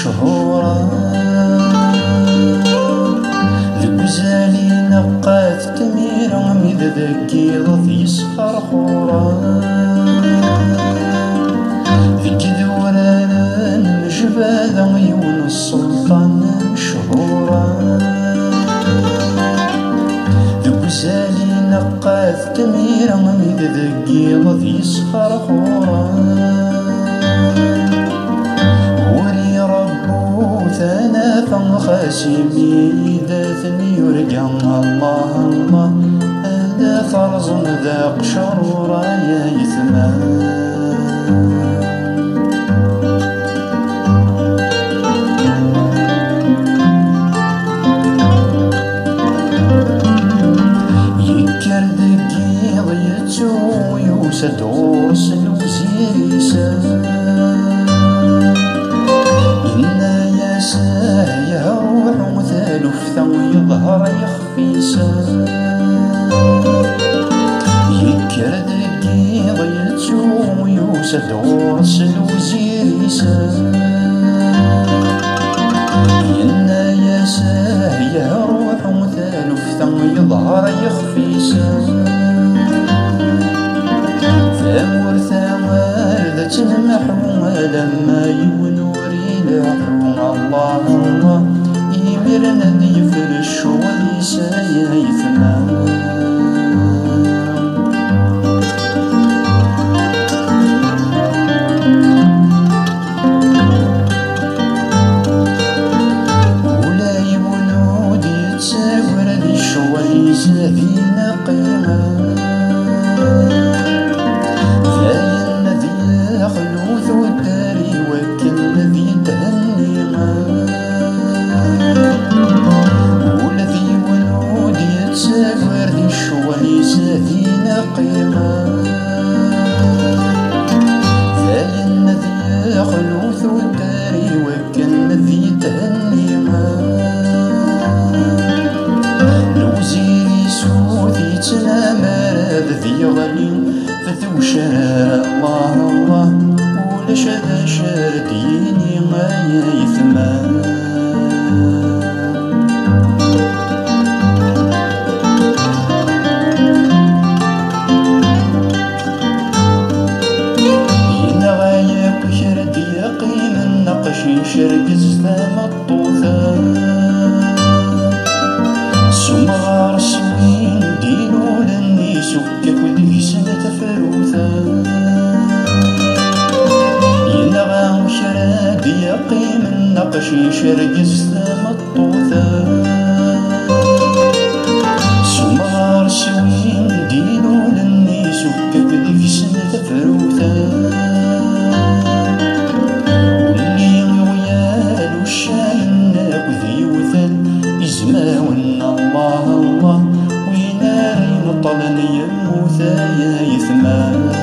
شهورا ذك زالي نقات تميرا ميد ذكي ضد يسخر خورا ذك ذورانا مجبادا عيون السلطان شهورا ذك زالي نقات تميرا ميد ذكي ضد يسخر خورا ثنا فخاسمي ذاتني يرجع الله الله هذا فرز ذاق شرورا يا يثمان يكر دقيض يتسو يوسد غرس الوزيريسا يا روح مثالف ثو يظهر يخفيسا يكر دقيض يتسوم يوسد غرس الوزيريسا ينا يا ساه يا روح مثالف ثو يظهر يخفيسا ثامر ثامر ذا تنمحو لما يونوري لاحو الله الله يمرنا يفرش وليسا يا يثمان ولاي ولود يتساور ذي الشواليسا ذينا قيمة ذاين ذي خلوث والداري وكل ذي تهنيما والذي ولود يتساور ذي الشواليسا ذينا قيمة ذاين ذي خلوث والداري وكل ذي تهنيما لوزيري سوثي تنامر ذي غني فذو شرار الله الله ولا شذا شرديني ما يا يثمان ينغايا كشرد يقيم النقشي شرقز ثام الطوثان سمغار سوين دينو لني سكك وذي سنة فروثا ينغا وشراد يقيم النقشي شرقز ثام الطوثا سمغار سوين دينو لني سكك وذي سنة فروثا واللي ويال وشالنا وذي وثل يزماون الله الله ويناري مطلن يموثا يا يثمان